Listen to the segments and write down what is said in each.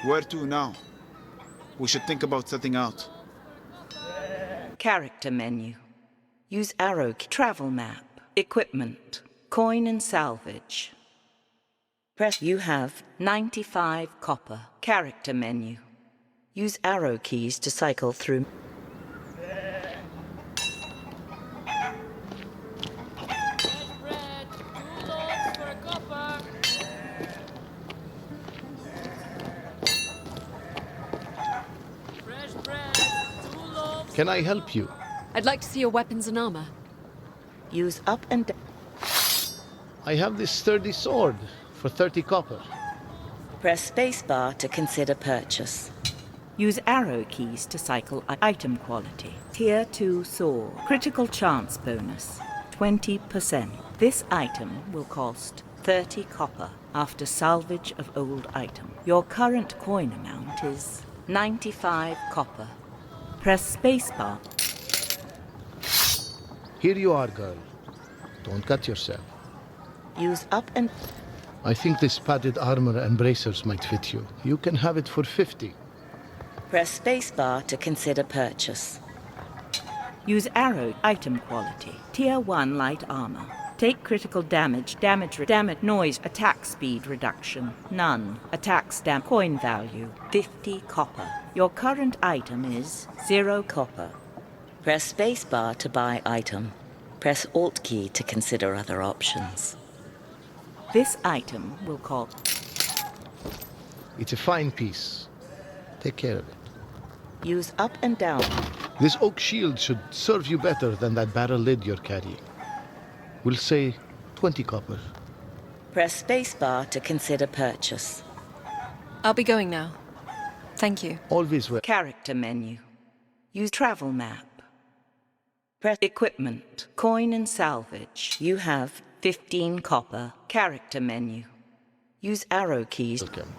Where to now? We should think about setting out. Character menu. Use arrow key. Travel map. Equipment. Coin and salvage. Press. You have 95 copper. Character menu. Use arrow keys to cycle through. Can I help you? I'd like to see your weapons and armor. Use up and down. I have this sturdy sword for 30 copper. Press spacebar to consider purchase. Use arrow keys to cycle item quality. Tier 2 sword. Critical chance bonus. 20%. This item will cost 30 copper after salvage of old item. Your current coin amount is 95 copper. Press spacebar. Here you are, girl. Don't cut yourself. Use up and... I think this padded armor and bracers might fit you. You can have it for 50. Press spacebar to consider purchase. Use arrow item quality. Tier 1 light armor. Take critical damage, damage, noise, attack speed reduction. None. Attack stamp, coin value, 50 copper. Your current item is 0 copper. Press spacebar to buy item. Press Alt key to consider other options. This item will cost... It's a fine piece. Take care of it. Use up and down. This oak shield should serve you better than that barrel lid you're carrying. We'll say 20 copper. Press spacebar to consider purchase. I'll be going now. Thank you. Always well. Character menu. Use travel map. Press equipment. Coin and salvage. You have 15 copper. Character menu. Use arrow keys. Welcome.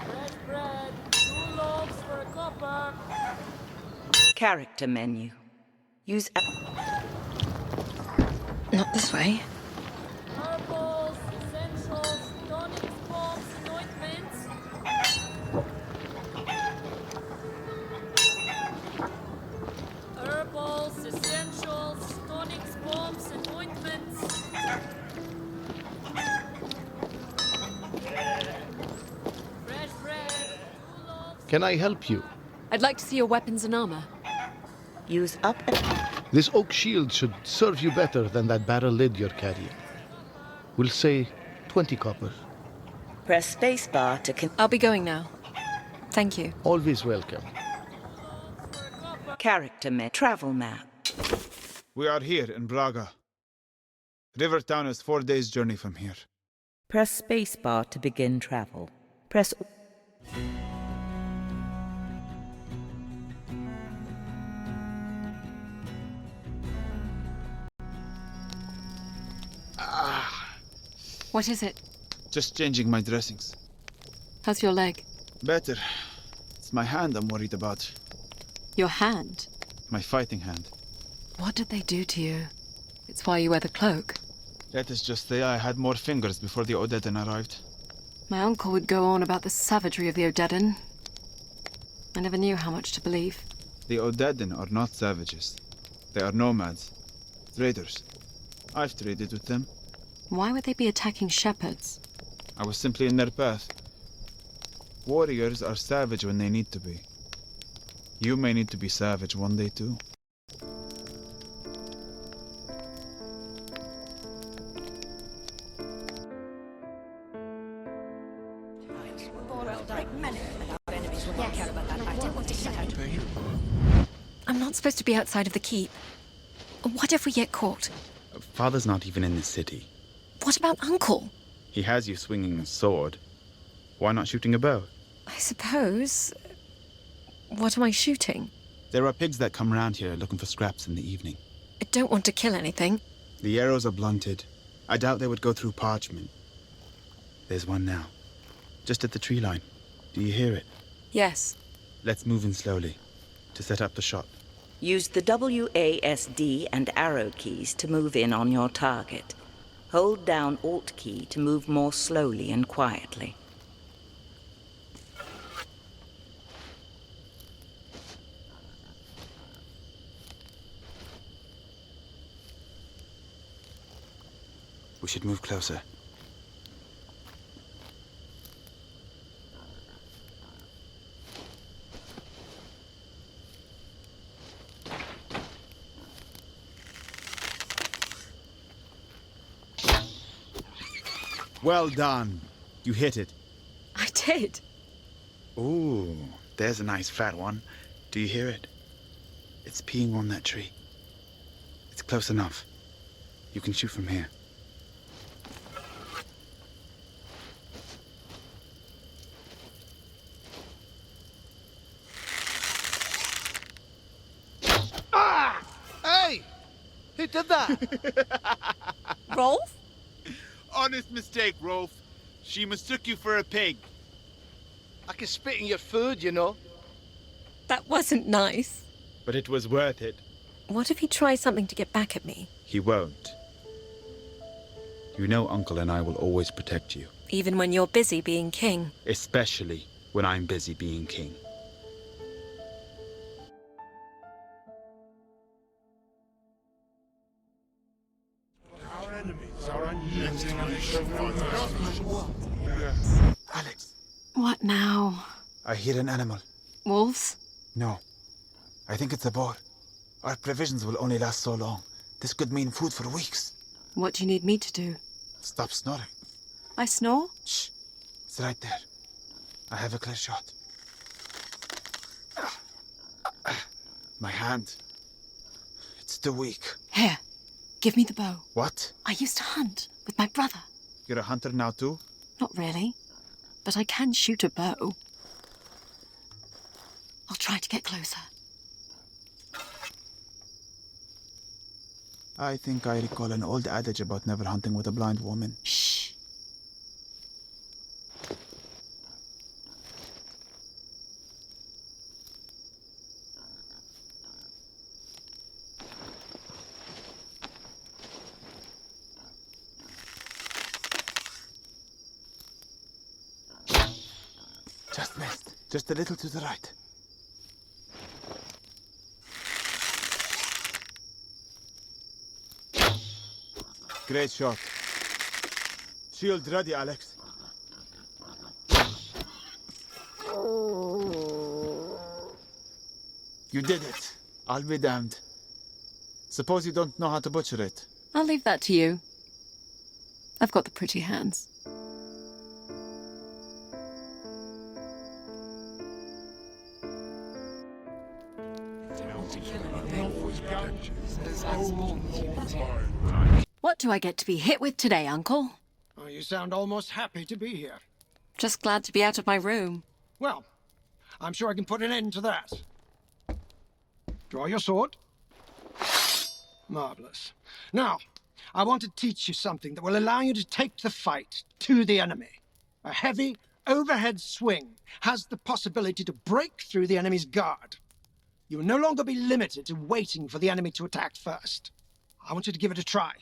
Fresh bread, 2 loaves for a copper. Character menu. Use... Not this way. Herbals, essentials, tonics, bombs, and ointments. Herbals, essentials, tonics, bombs, and ointments. Fresh bread, 2 loaves. Can I help you? I'd like to see your weapons and armor. Use up and... This oak shield should serve you better than that barrel lid you're carrying. We'll say 20 copper. Press spacebar to... I'll be going now. Thank you. Always welcome. Character map. Travel map. We are here in Braga. Rivertown is 4 days' journey from here. Press spacebar to begin travel. Press... What is it? Just changing my dressings. How's your leg? Better. It's my hand I'm worried about. Your hand? My fighting hand. What did they do to you? It's why you wear the cloak. Let us just say I had more fingers before the Odedan arrived. My uncle would go on about the savagery of the Odedan. I never knew how much to believe. The Odedan are not savages. They are nomads. Traders. I've traded with them. Why would they be attacking shepherds? I was simply in their path. Warriors are savage when they need to be. You may need to be savage one day too. I'm not supposed to be outside of the keep. What if we get caught? Father's not even in the city. What about Uncle? He has you swinging a sword. Why not shooting a bow? I suppose... What am I shooting? There are pigs that come round here looking for scraps in the evening. I don't want to kill anything. The arrows are blunted. I doubt they would go through parchment. There's one now. Just at the tree line. Do you hear it? Yes. Let's move in slowly to set up the shot. Use the WASD and arrow keys to move in on your target. Hold down Alt key to move more slowly and quietly. We should move closer. Well done. You hit it. I did. Ooh, there's a nice fat one. Do you hear it? It's peeing on that tree. It's close enough. You can shoot from here. Ah! Hey! He did that! Rolf? Honest mistake, Rolf. She mistook you for a pig. I can spit in your food, you know. That wasn't nice. But it was worth it. What if he tries something to get back at me? He won't. You know Uncle and I will always protect you. Even when you're busy being king? Especially when I'm busy being king. Alex, What now? I hear an animal. Wolves? No. I think it's a boar. Our provisions will only last so long. This could mean food for weeks. What do you need me to do? Stop snoring. I snore? Shh. It's right there. I have a clear shot. My hand. It's too weak. Here, give me the bow. What? I used to hunt with my brother. You're a hunter now too? Not really, but I can shoot a bow. I'll try to get closer. I think I recall an old adage about never hunting with a blind woman. Shh. Just missed. Just a little to the right. Great shot. Shield ready, Alex. You did it. I'll be damned. Suppose you don't know how to butcher it. I'll leave that to you. I've got the pretty hands. What do I get to be hit with today, Uncle? Oh, you sound almost happy to be here. Just glad to be out of my room. Well, I'm sure I can put an end to that. Draw your sword. Marvelous. Now, I want to teach you something that will allow you to take the fight to the enemy. A heavy, overhead swing has the possibility to break through the enemy's guard. You will no longer be limited to waiting for the enemy to attack first. I want you to give it a try.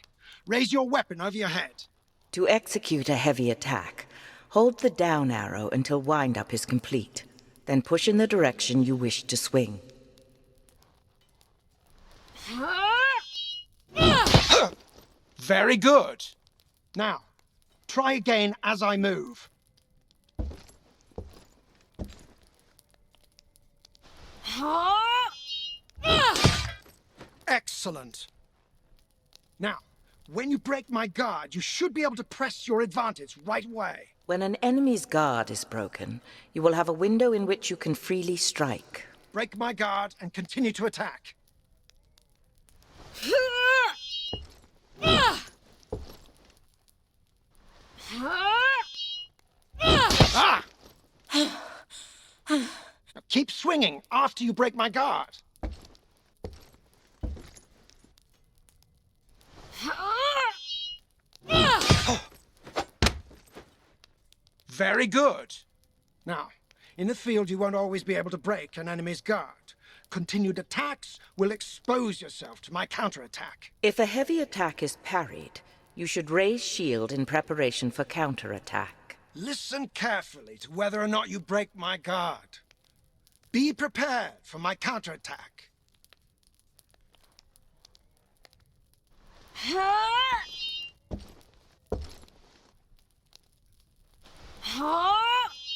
Raise your weapon over your head. To execute a heavy attack, hold the down arrow until wind-up is complete. Then push in the direction you wish to swing. Very good. Now, try again as I move. Excellent. Now, when you break my guard, you should be able to press your advantage right away. When an enemy's guard is broken, you will have a window in which you can freely strike. Break my guard and continue to attack. Ah! Now keep swinging after you break my guard. Very good. Now, in the field you won't always be able to break an enemy's guard. Continued attacks will expose yourself to my counterattack. If a heavy attack is parried, You should raise shield in preparation for counterattack. Listen carefully to whether or not you break my guard. Be prepared for my counterattack.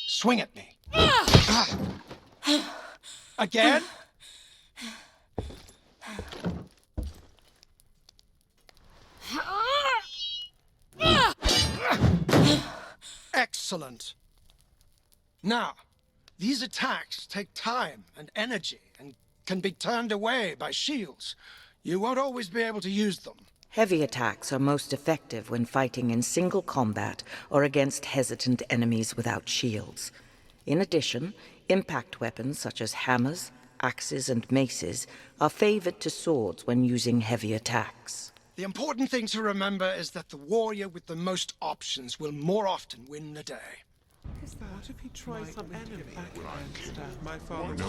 Swing at me. Again? Excellent. Now, these attacks take time and energy and can be turned away by shields. You won't always be able to use them. Heavy attacks are most effective when fighting in single combat or against hesitant enemies without shields. In addition, impact weapons such as hammers, axes, and maces are favored to swords when using heavy attacks. The important thing to remember is that the warrior with the most options will more often win the day. What if he tries something to get back against my father's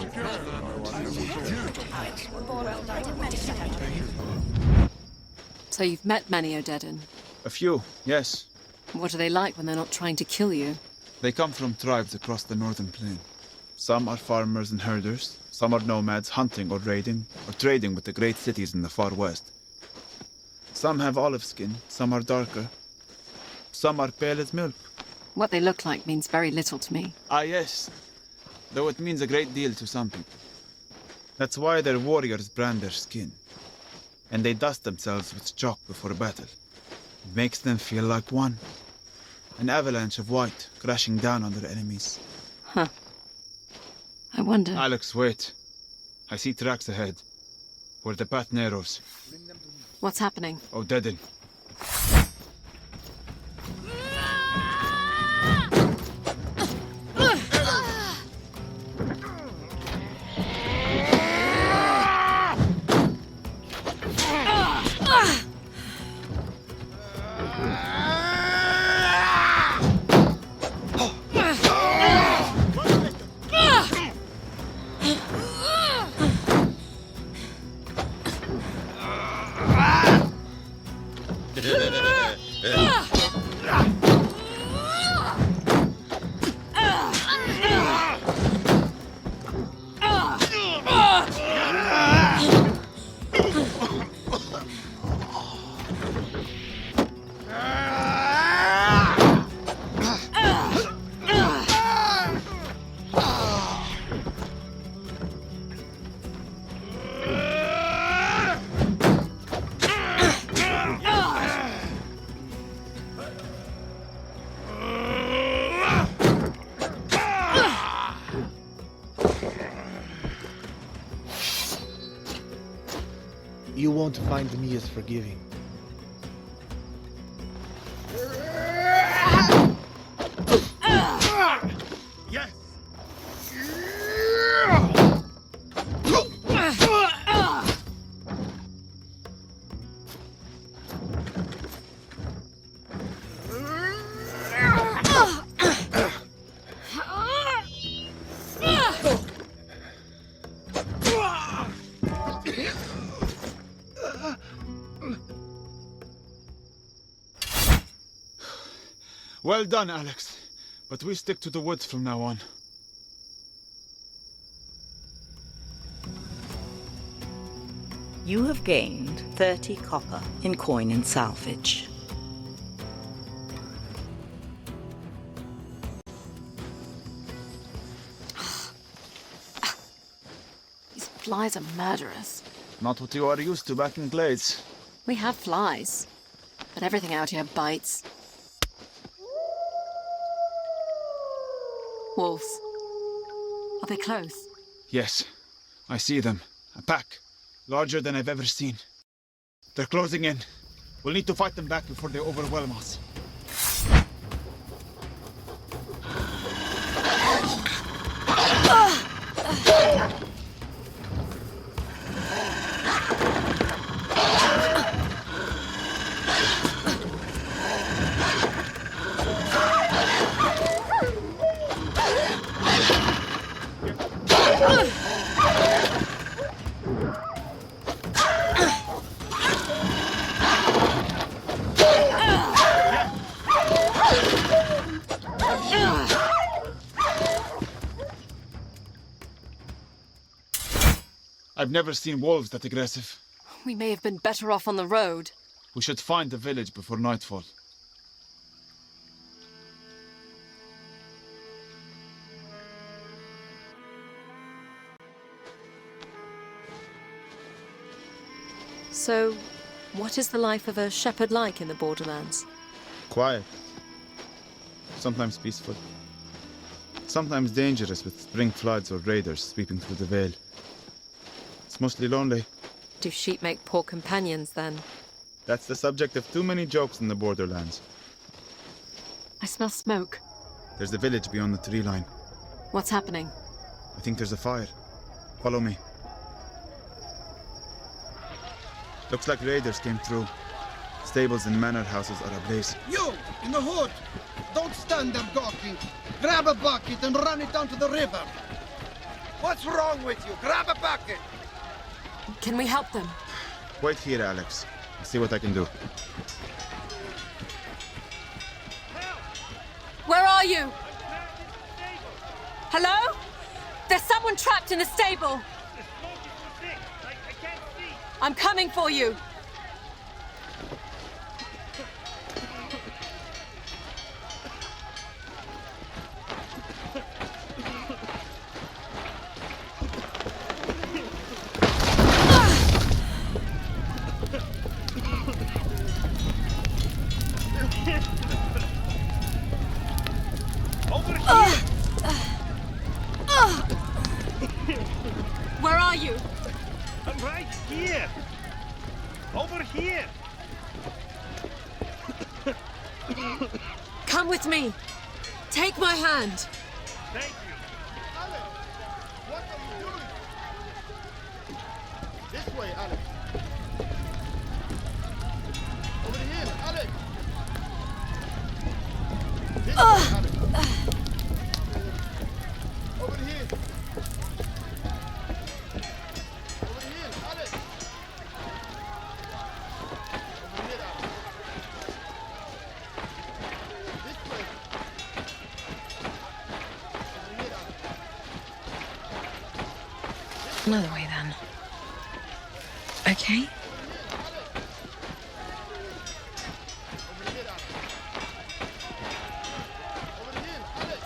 So you've met many Odedan. A few, yes. What are they like when they're not trying to kill you? They come from tribes across the northern plain. Some are farmers and herders, some are nomads hunting or raiding, or trading with the great cities in the far west. Some have olive skin, some are darker. Some are pale as milk. What they look like means very little to me. Ah, yes. Though it means a great deal to some people. That's why their warriors brand their skin. And they dust themselves with chalk before battle. It makes them feel like one. An avalanche of white crashing down on their enemies. Huh. I wonder... Alex, wait. I see tracks ahead. Where the path narrows. What's happening? Odedan. You won't find me as forgiving. Yes! Well done, Alex. But we stick to the woods from now on. You have gained 30 copper in coin and salvage. These flies are murderous. Not what you are used to back in Glades. We have flies, but everything out here bites. Wolves. Are they close? Yes, I see them. A pack. Larger than I've ever seen. They're closing in. We'll need to fight them back before they overwhelm us. I've never seen wolves that aggressive. We may have been better off on the road. We should find the village before nightfall. So, what is the life of a shepherd like in the Borderlands? Quiet. Sometimes peaceful. Sometimes dangerous with spring floods or raiders sweeping through the vale. It's mostly lonely. Do sheep make poor companions, then? That's the subject of too many jokes in the Borderlands. I smell smoke. There's the village beyond the tree line. What's happening? I think there's a fire. Follow me. Looks like raiders came through. Stables and manor houses are ablaze. You, in the hood! Don't stand there gawking. Grab a bucket and run it down to the river. What's wrong with you? Grab a bucket! Can we help them? Wait here, Alex. I'll see what I can do. Where are you? Hello? There's someone trapped in the stable. I'm coming for you. Where are you? I'm right here! Over here! Come with me. Take my hand. Thank you. Alex! What are you doing? This way, Alex. Over here, Alex! This way, Alex. Over here. Over here, Alex. Over here, Alex. This way. Over here, Alex. Another way, then. Okay. Over here, Alex. Over here, Alex.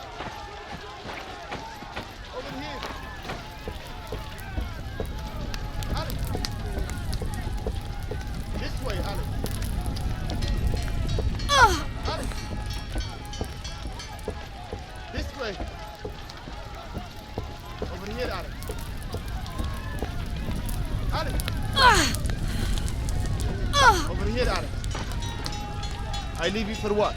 Over here. Alex. This way, Alex. Alex. This way. Over here, Alex. Alex. Over here, Alex. I leave you for what?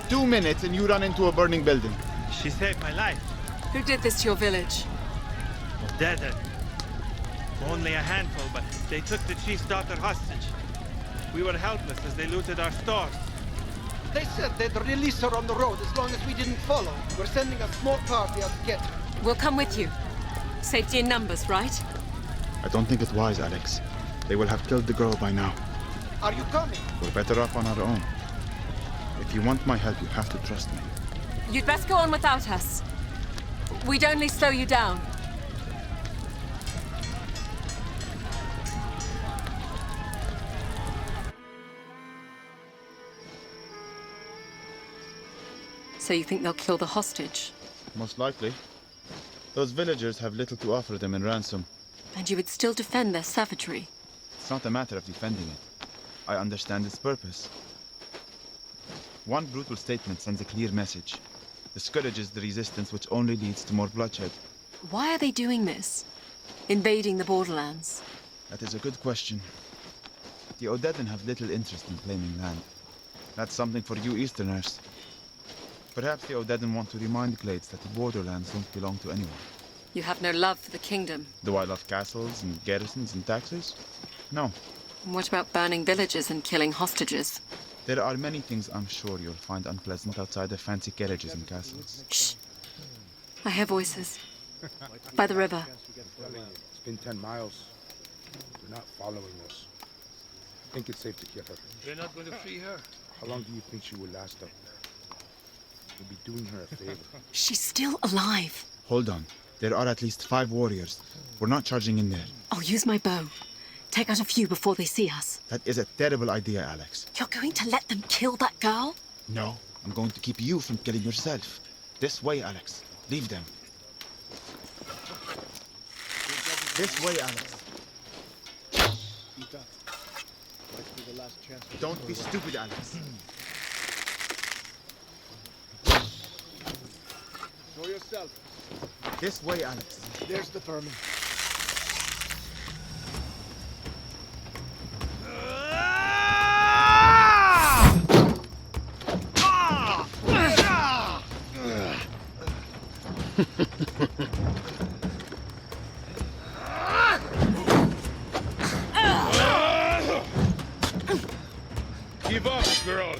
2 minutes and you run into a burning building. She saved my life. Who did this to your village? Dead. Only a handful, but they took the chief's daughter hostage. We were helpless as they looted our stores. They said they'd release her on the road as long as we didn't follow. We're sending a small party out to get her. We'll come with you. Safety in numbers, right? I don't think it's wise, Alex. They will have killed the girl by now. Are you coming? We're better off on our own. If you want my help, you have to trust me. You'd best go on without us. We'd only slow you down. So you think they'll kill the hostage? Most likely. Those villagers have little to offer them in ransom. And you would still defend their savagery? It's not a matter of defending it. I understand its purpose. One brutal statement sends a clear message. Discourages the resistance, which only leads to more bloodshed. Why are they doing this? Invading the Borderlands? That is a good question. The Odedan have little interest in claiming land. That's something for you Easterners. Perhaps the Odedan want to remind Glades that the Borderlands don't belong to anyone. You have no love for the kingdom. Do I love castles and garrisons and taxes? No. And what about burning villages and killing hostages? There are many things I'm sure you'll find unpleasant outside the fancy carriages and castles. Shh. I hear voices. By the river. It's been 10 miles. They're not following us. I think it's safe to kill her. You're not going to free her? How long do you think she will last up there? We'll be doing her a favor. She's still alive. Hold on. There are at least 5 warriors. We're not charging in there. I'll use my bow. Take out a few before they see us. That is a terrible idea, Alex. You're going to let them kill that girl? No, I'm going to keep you from killing yourself. This way, Alex. Leave them. This way, Alex. Don't be stupid, Alex. Show yourself. This way, Alex. There's the vermin. Give up, girl.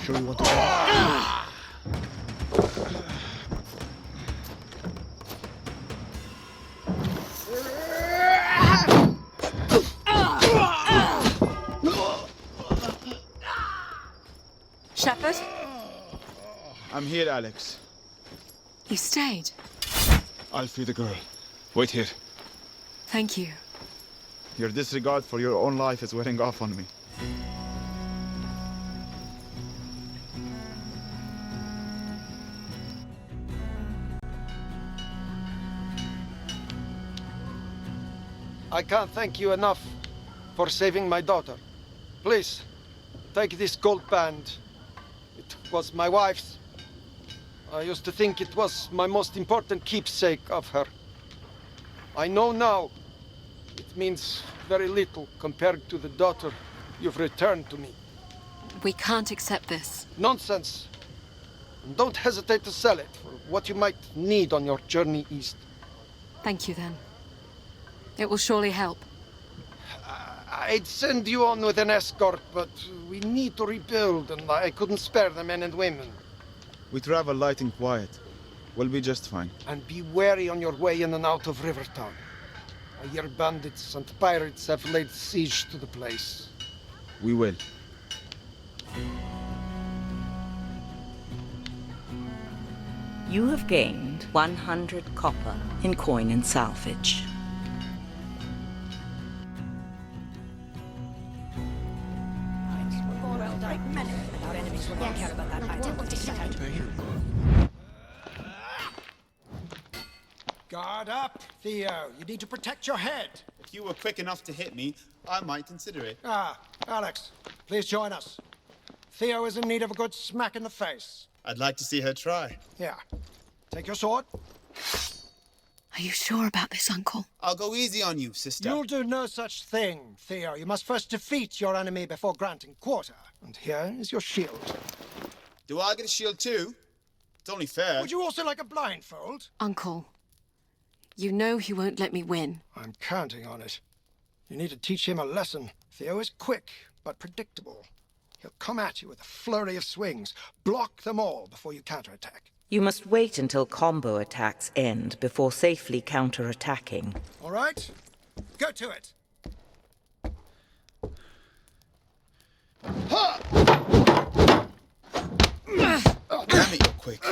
Sure you want to go? Shepard? I'm here, Alex. You stayed. I'll free the girl. Wait here. Thank you. Your disregard for your own life is wearing off on me. I can't thank you enough for saving my daughter. Please, take this gold band. It was my wife's. I used to think it was my most important keepsake of her. I know now it means very little compared to the daughter you've returned to me. We can't accept this. Nonsense. And don't hesitate to sell it for what you might need on your journey east. Thank you, then. It will surely help. I'd send you on with an escort, but we need to rebuild, and I couldn't spare the men and women. We travel light and quiet. We'll be just fine. And be wary on your way in and out of Rivertown. I hear bandits and pirates have laid siege to the place. We will. You have gained 100 copper in coin and salvage. Guard up, Theo. You need to protect your head. If you were quick enough to hit me, I might consider it. Ah, Alex, please join us. Theo is in need of a good smack in the face. I'd like to see her try. Here, take your sword. Are you sure about this, Uncle? I'll go easy on you, sister. You'll do no such thing, Theo. You must first defeat your enemy before granting quarter. And here is your shield. Do I get a shield too? It's only fair. Would you also like a blindfold? Uncle, you know he won't let me win. I'm counting on it. You need to teach him a lesson. Theo is quick, but predictable. He'll come at you with a flurry of swings. Block them all before you counterattack. You must wait until combo attacks end before safely counterattacking. All right? Go to it. Oh, damn it, you're quick.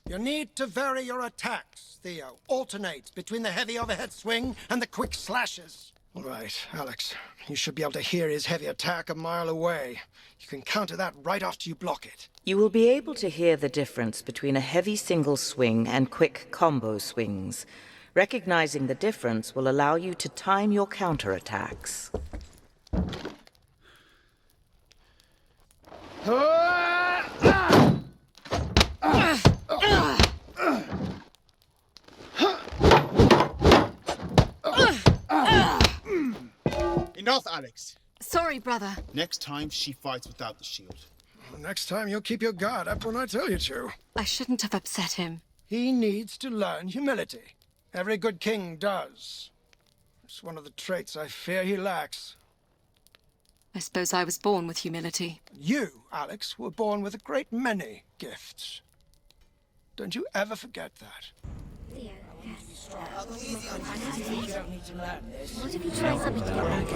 You need to vary your attacks, Theo. Alternate between the heavy overhead swing and the quick slashes. All right, Alex. You should be able to hear his heavy attack a mile away. You can counter that right after you block it. You will be able to hear the difference between a heavy single swing and quick combo swings. Recognizing the difference will allow you to time your counterattacks. Enough, Alex. Sorry, brother. Next time, she fights without the shield. Next time, you'll keep your guard up when I tell you to. I shouldn't have upset him. He needs to learn humility. Every good king does. It's one of the traits I fear he lacks. I suppose I was born with humility. You, Alex, were born with a great many gifts. Don't you ever forget that. What if you try something different?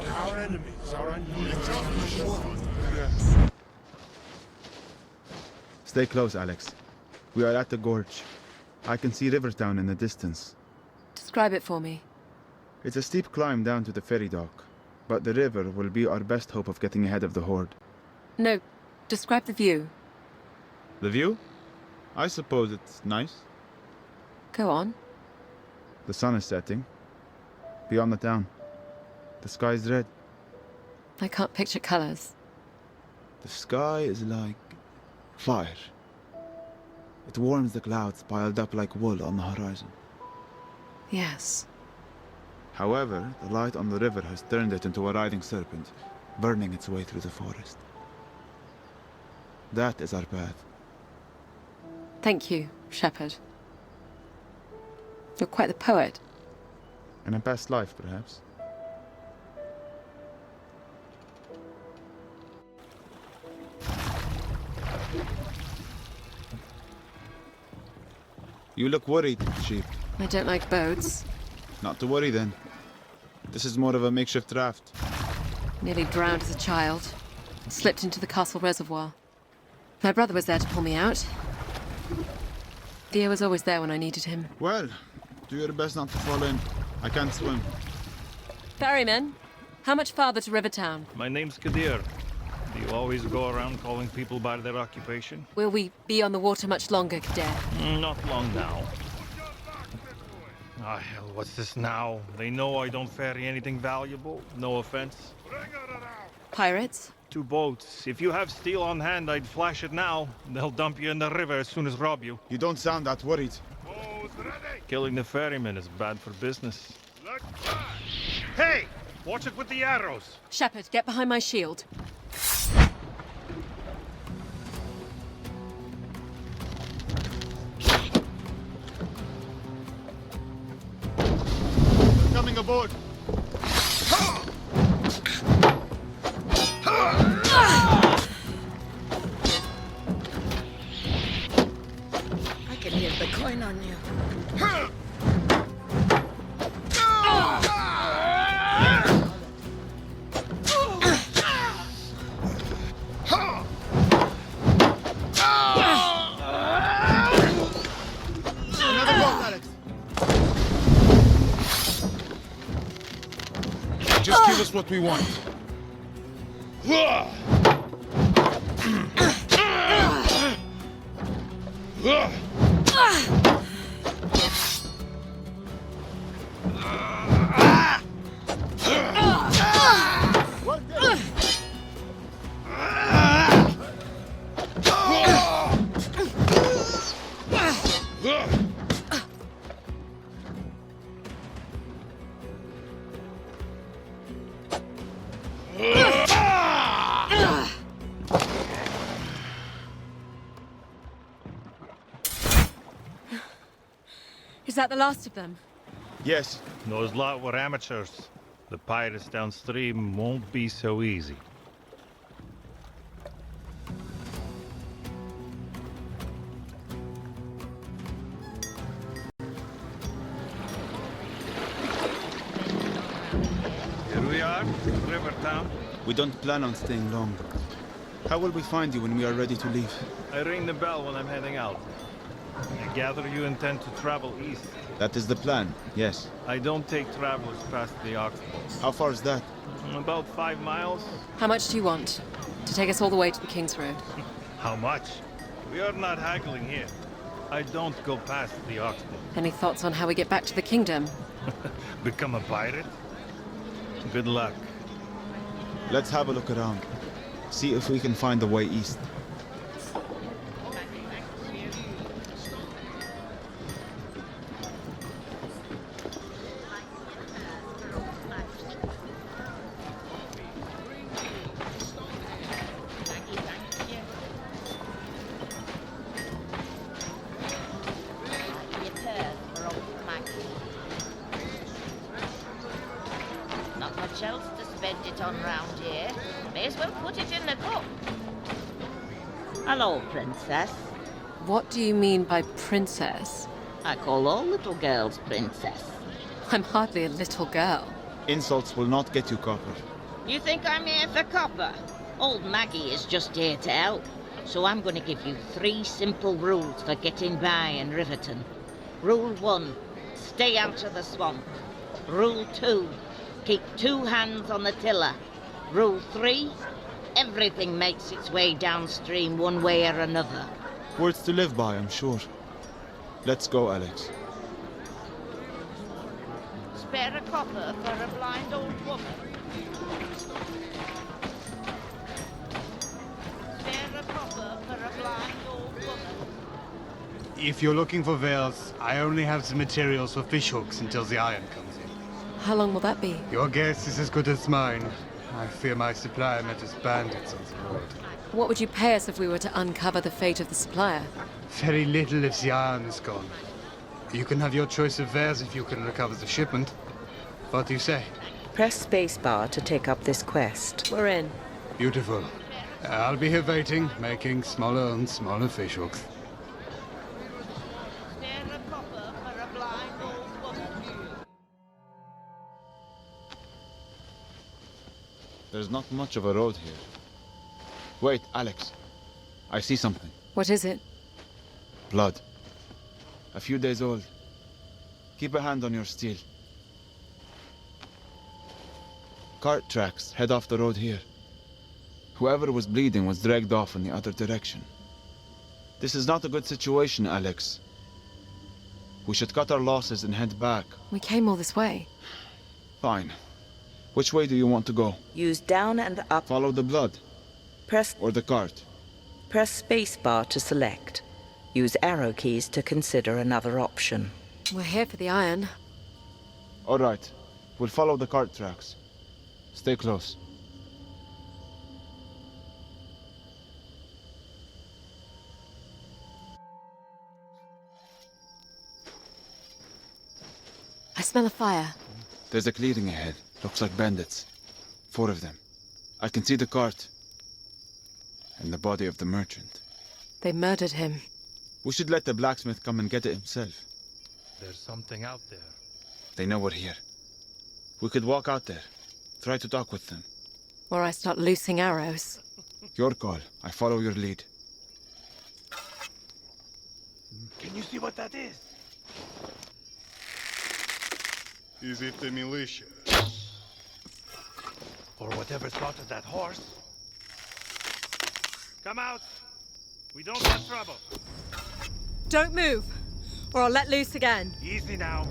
Our enemies are unusual. Stay close, Alex. We are at the gorge. I can see Rivertown in the distance. Describe it for me. It's a steep climb down to the ferry dock, but the river will be our best hope of getting ahead of the horde. No, describe the view. The view? I suppose it's nice. Go on. The sun is setting. Beyond the town. The sky is red. I can't picture colors. The sky is like fire. It warms the clouds piled up like wool on the horizon. Yes. However, the light on the river has turned it into a writhing serpent, burning its way through the forest. That is our path. Thank you, Shepherd. You're quite the poet. In a past life, perhaps. You look worried, Sheep. I don't like boats. Not to worry, then. This is more of a makeshift raft. Nearly drowned as a child. Slipped into the castle reservoir. My brother was there to pull me out. Theo was always there when I needed him. Well, do your best not to fall in. I can't swim. Ferryman, how much farther to Rivertown? My name's Kadir. Do you always go around calling people by their occupation? Will we be on the water much longer, Kadir? Not long now. Ah, hell, what's this now? They know I don't ferry anything valuable. No offense. Pirates? 2 boats. If you have steel on hand, I'd flash it now. They'll dump you in the river as soon as rob you. You don't sound that worried. Killing the ferryman is bad for business. Hey! Watch it with the arrows! Shepherd, get behind my shield. Coming aboard! I can hear the coin on you. Another boat, Alex! Just give us what we want. Is that the last of them? Yes. Those lot were amateurs. The pirates downstream won't be so easy. Here we are, Rivertown. We don't plan on staying long. How will we find you when we are ready to leave? I ring the bell when I'm heading out. I gather you intend to travel east. That is the plan, yes. I don't take travelers past the Oxbow. How far is that? About 5 miles. How much do you want? To take us all the way to the King's Road? How much? We are not haggling here. I don't go past the Oxbow. Any thoughts on how we get back to the kingdom? Become a pirate? Good luck. Let's have a look around. See if we can find the way east. Not much else to spend it on round here. May as well put it in the cup. Hello, Princess. What do you mean by princess? I call all little girls Princess. I'm hardly a little girl. Insults will not get you copper. You think I'm here for copper? Old Maggie is just here to help. So I'm going to give you 3 simple rules for getting by in Riverton. Rule 1, stay out of the swamp. Rule 2, keep 2 hands on the tiller. Rule 3, everything makes its way downstream one way or another. Words to live by, I'm sure. Let's go, Alex. Spare a copper for a blind old woman. Spare a copper for a blind old woman. If you're looking for veils, I only have some materials for fishhooks until the iron comes in. How long will that be? Your guess is as good as mine. I fear my supply met as bandits on the road. What would you pay us if we were to uncover the fate of the supplier? Very little if the iron is gone. You can have your choice of wares if you can recover the shipment. What do you say? Press spacebar to take up this quest. We're in. Beautiful. I'll be here waiting, making smaller and smaller fishhooks. Spare a copper for a blind old woman. There's not much of a road here. Wait, Alex. I see something. What is it? Blood. A few days old. Keep a hand on your steel. Cart tracks head off the road here. Whoever was bleeding was dragged off in the other direction. This is not a good situation, Alex. We should cut our losses and head back. We came all this way. Fine. Which way do you want to go? Use down and up. Follow the blood. Press or the cart. Press spacebar to select. Use arrow keys to consider another option. We're here for the iron. All right. We'll follow the cart tracks. Stay close. I smell a fire. There's a clearing ahead. Looks like bandits. 4 of them. I can see the cart. And the body of the merchant. They murdered him. We should let the blacksmith come and get it himself. There's something out there. They know we're here. We could walk out there. Try to talk with them. Or I start loosing arrows. Your call. I follow your lead. Can you see what that is? Is it the militia? Or whatever slaughtered that horse. Come out! We don't want trouble. Don't move, or I'll let loose again. Easy now.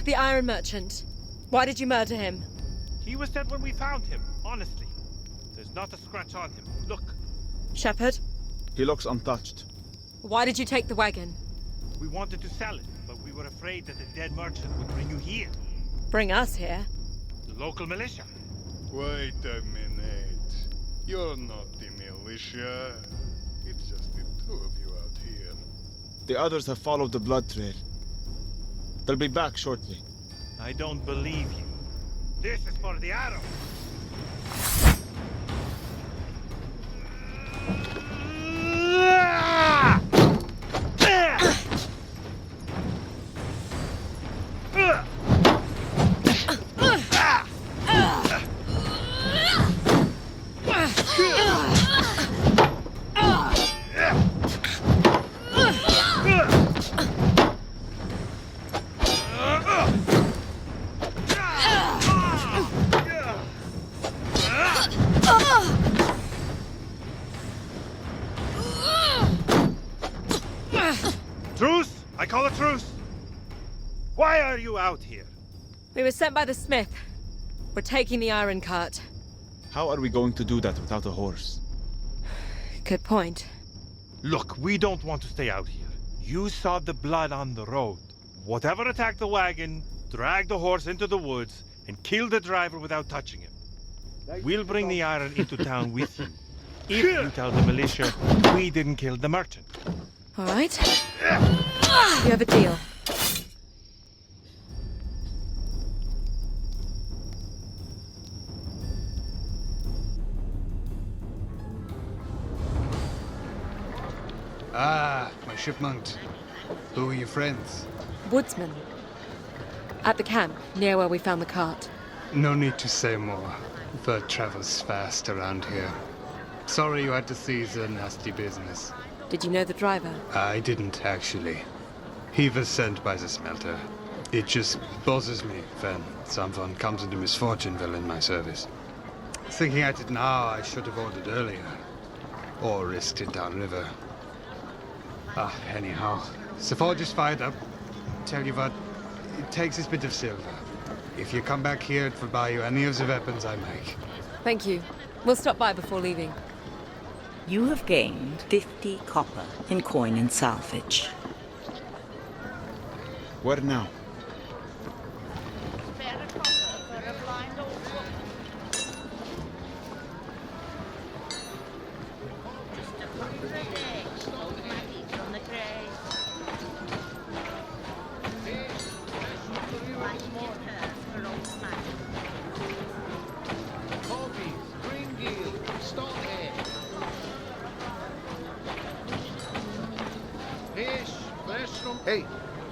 The Iron Merchant. Why did you murder him? He was dead when we found him, honestly. There's not a scratch on him. Look. Shepherd? He looks untouched. Why did you take the wagon? We wanted to sell it, but we were afraid that the dead merchant would bring you here. Bring us here? The local militia. Wait a minute. You're not the militia. It's just the 2 of you out here. The others have followed the blood trail. They'll be back shortly. I don't believe you. This is for the arrow. call a truce! Why are you out here? We were sent by the smith. We're taking the iron cart. How are we going to do that without a horse? Good point. Look, we don't want to stay out here. You saw the blood on the road. Whatever attacked the wagon, drag the horse into the woods, and kill the driver without touching him. We'll bring the iron into town with you. If you tell the militia we didn't kill the merchant. All right. You have a deal. Ah, my shipment. Who are your friends? Woodsman. At the camp, near where we found the cart. No need to say more. The travels fast around here. Sorry you had to see the nasty business. Did you know the driver? I didn't, actually. He was sent by the smelter. It just bothers me when someone comes into misfortune while in my service. Thinking at it now, I should have ordered earlier. Or risked it downriver. Anyhow, the forge is fired up. Tell you what, it takes this bit of silver. If you come back here, it will buy you any of the weapons I make. Thank you. We'll stop by before leaving. You have gained 50 copper in coin and salvage. Where now? Hey,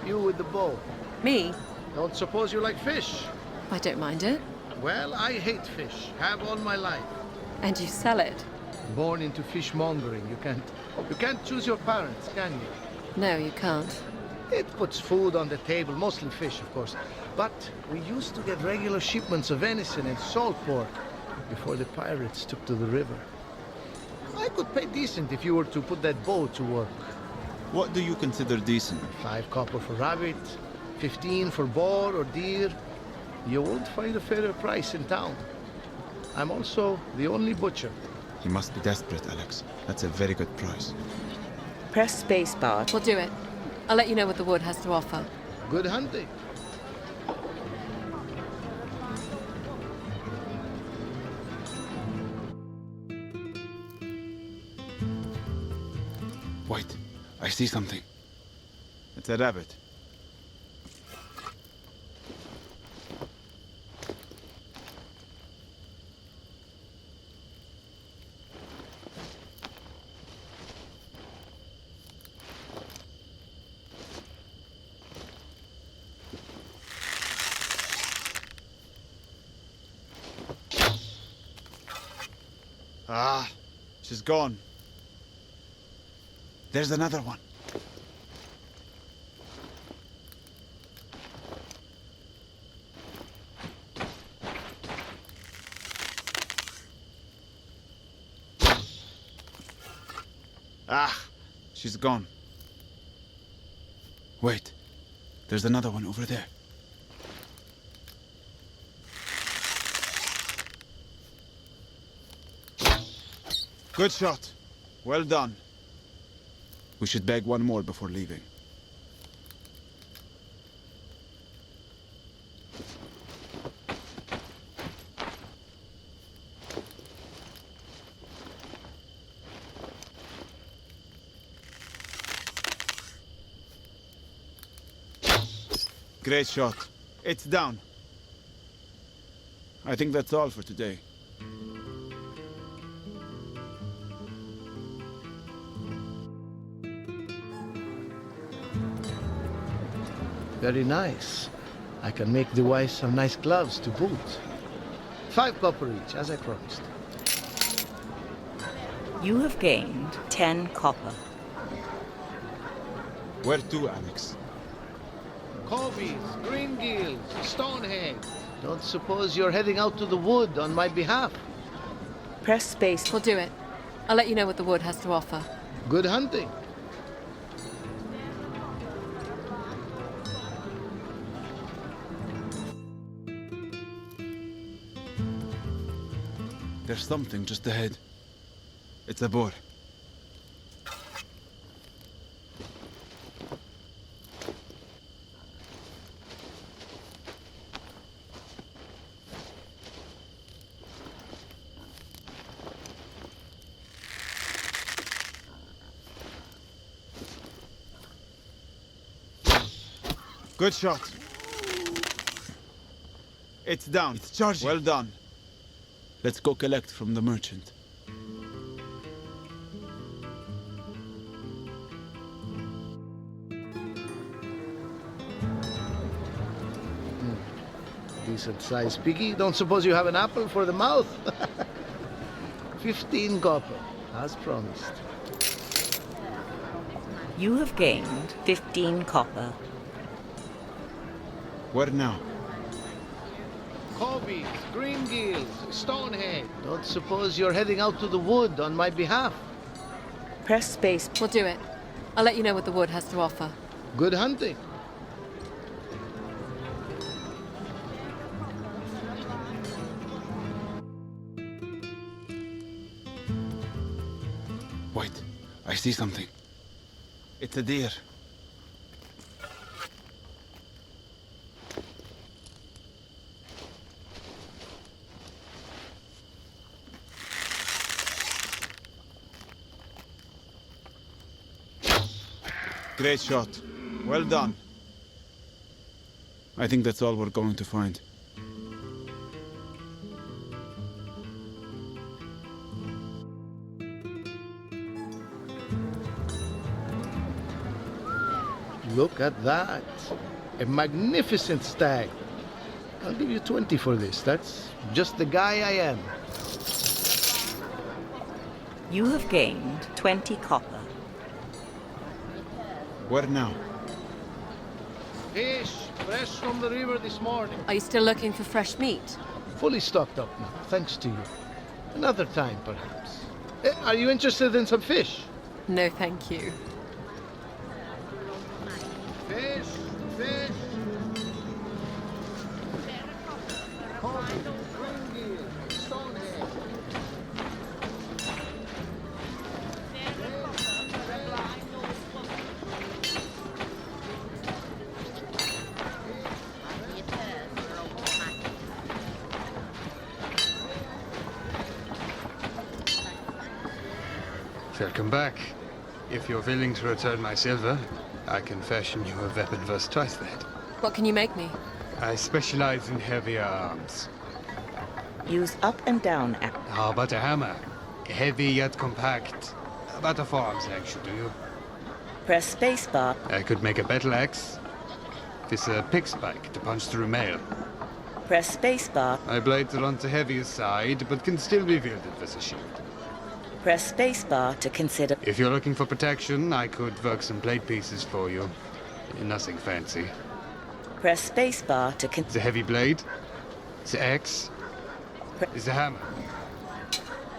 you with the bow. Me? Don't suppose you like fish? I don't mind it. Well, I hate fish. Have all my life. And you sell it? Born into fishmongering. You can't choose your parents, can you? No, you can't. It puts food on the table, mostly fish, of course. But we used to get regular shipments of venison and salt pork before the pirates took to the river. I could pay decent if you were to put that bow to work. What do you consider decent? 5 copper for rabbit, 15 for boar or deer. You won't find a fairer price in town. I'm also the only butcher. You must be desperate, Alex. That's a very good price. Press spacebar. We'll do it. I'll let you know what the wood has to offer. Good hunting. Wait, I see something. It's a rabbit. Ah, she's gone. There's another one. Ah, she's gone. Wait, there's another one over there. Good shot. Well done. We should bag one more before leaving. Great shot. It's down. I think that's all for today. Very nice. I can make the wife some nice gloves to boot. 5 copper each, as I promised. You have gained 10 copper. Where to, Alex? Covies, Gringills, Stonehead. Don't suppose you're heading out to the wood on my behalf? Press space. We'll do it. I'll let you know what the wood has to offer. Good hunting. There's something just ahead. It's a boar. Good shot. It's down. It's charging. Well done. Let's go collect from the merchant. Decent size piggy. Don't suppose you have an apple for the mouth? 15 copper, as promised. You have gained 15 copper. Where now? Cobies, green gills, stonehead. Don't suppose you're heading out to the wood on my behalf? Press space. We'll do it. I'll let you know what the wood has to offer. Good hunting. Wait, I see something. It's a deer. Great shot. Well done. I think that's all we're going to find. Look at that. A magnificent stag. I'll give you 20 for this. That's just the guy I am. You have gained 20 copper. Where now? Fish, fresh from the river this morning. Are you still looking for fresh meat? Fully stocked up now, thanks to you. Another time, perhaps. Are you interested in some fish? No, thank you. Fish, fish. Welcome back. If you're willing to return my silver, I can fashion you a weapon worth twice that. What can you make me? I specialize in heavier arms. Use up and down. How about a hammer? Heavy yet compact. About a forearm's length should do you. Press spacebar. I could make a battle axe. This a pick spike to punch through mail. Press spacebar. My blades are on the heavier side, but can still be wielded with a shield. Press spacebar to consider. If you're looking for protection, I could work some plate pieces for you. Nothing fancy. Press spacebar to The heavy blade, the axe, the hammer.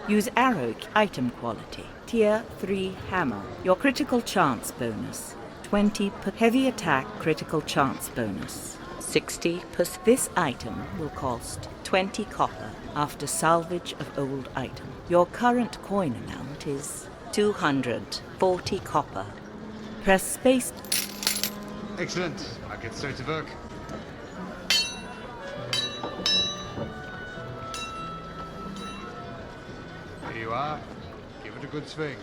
Use arrow item quality. Tier 3 hammer. Your critical chance bonus. 20 per heavy attack critical chance bonus. 60%. This item will cost 20 copper after salvage of old item. Your current coin amount is 240 copper. Press space. Excellent. I'll get straight to work. Here you are. Give it a good swing.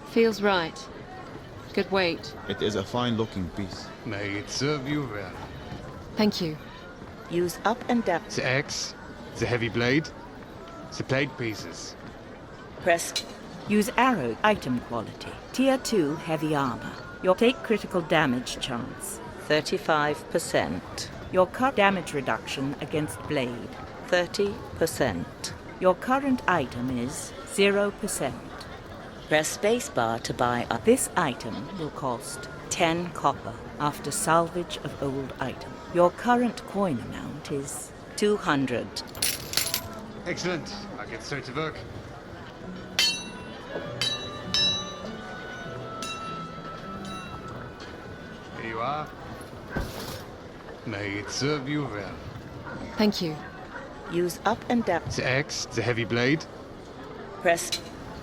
Feels right. Good weight. It is a fine-looking piece. May it serve you well. Thank you. Use up and down. The axe, the heavy blade, the plate pieces. Press. Use arrow item quality. Tier 2 heavy armor. Your take critical damage chance. 35%. Your cut damage reduction against blade. 30%. Your current item is 0%. Press spacebar to buy up. This item will cost 10 copper after salvage of old item. Your current coin amount is 200. Excellent. I'll get straight to work. Here you are. May it serve you well. Thank you. Use up and down. The axe, the heavy blade. Press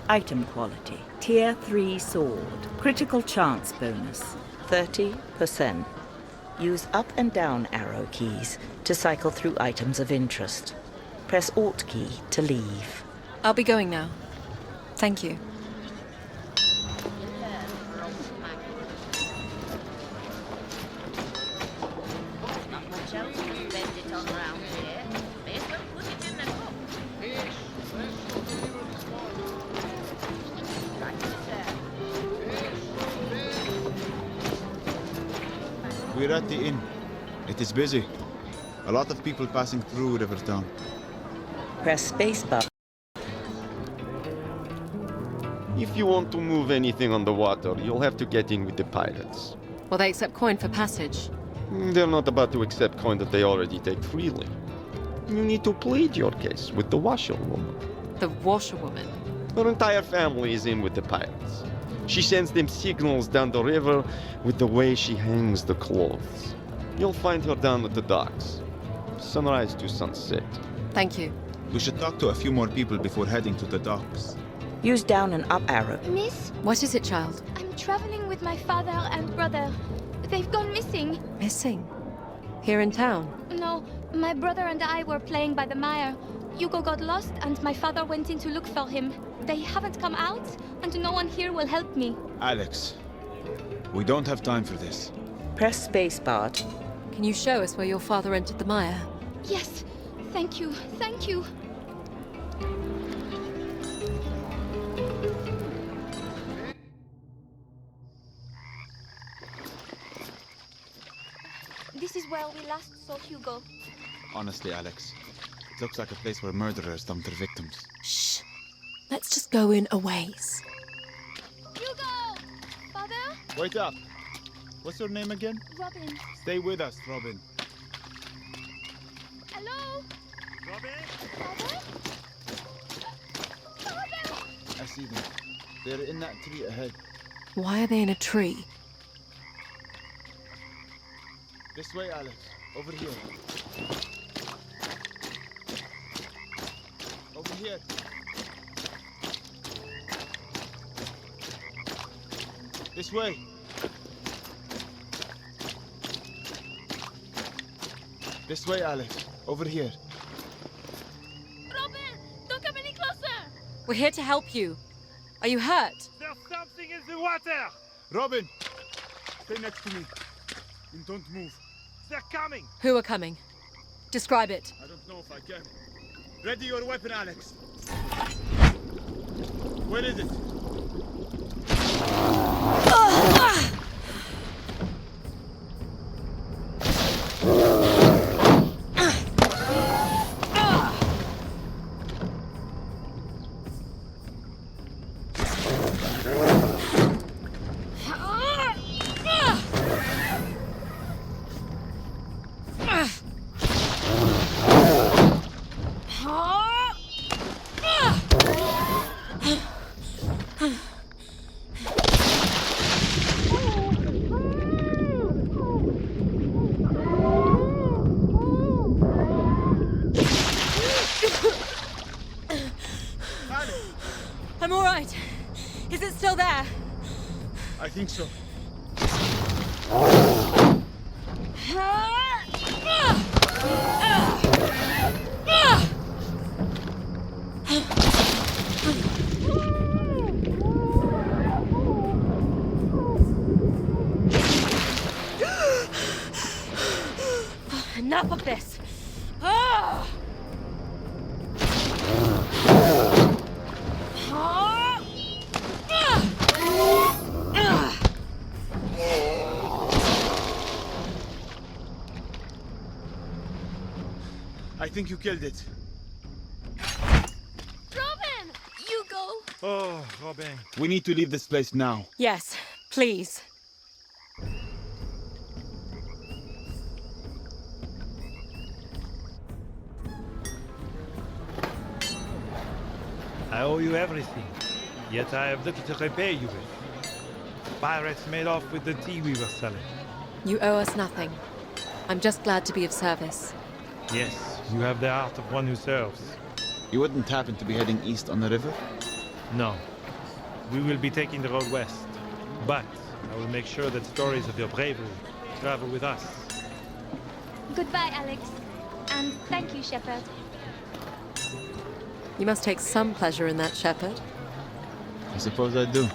item quality. Tier 3 sword. Critical chance bonus. 30%. Use up and down arrow keys to cycle through items of interest. Press Alt key to leave. I'll be going now. Thank you. Not much else to spend it on round here. May as well put it in the cup. Right, sir. We're at the inn. It is busy. A lot of people passing through Rivertown. Press spacebar. If you want to move anything on the water, you'll have to get in with the pirates. Will they accept coin for passage? They're not about to accept coin that they already take freely. You need to plead your case with the washerwoman. The washerwoman? Her entire family is in with the pirates. She sends them signals down the river with the way she hangs the clothes. You'll find her down at the docks. Sunrise to sunset. Thank you. We should talk to a few more people before heading to the docks. Use down and up arrow. Miss? What is it, child? I'm traveling with my father and brother. They've gone missing. Missing? Here in town? No, my brother and I were playing by the mire. Hugo got lost and my father went in to look for him. They haven't come out and no one here will help me. Alex, we don't have time for this. Press spacebar. Can you show us where your father entered the mire? Yes, thank you, thank you. This is where we last saw Hugo. Honestly, Alex, it looks like a place where murderers dump their victims. Shh. Let's just go in a ways. Hugo! Father? Wait up. What's your name again? Robin. Stay with us, Robin. Hello? Robin? Father? Father! I see them. They're in that tree ahead. Why are they in a tree? This way, Alex. Over here. Over here. This way. This way, Alex. Over here. Robin, don't come any closer. We're here to help you. Are you hurt? There's something in the water! Robin! Stay next to me. And don't move. They're coming! Who are coming? Describe it. I don't know if I can. Ready your weapon, Alex. Where is it? I'm all right. Is it still there? I think so. Enough of this. I think you killed it. Robin! Hugo! Oh, Robin. We need to leave this place now. Yes, please. I owe you everything, yet I have little to repay you with. Pirates made off with the tea we were selling. You owe us nothing. I'm just glad to be of service. Yes, You have the heart of one who serves. You wouldn't happen to be heading east on the river? No. We will be taking the road west. But I will make sure that stories of your bravery travel with us. Goodbye, Alex. And thank you, Shepherd. You must take some pleasure in that, Shepherd. I suppose I do.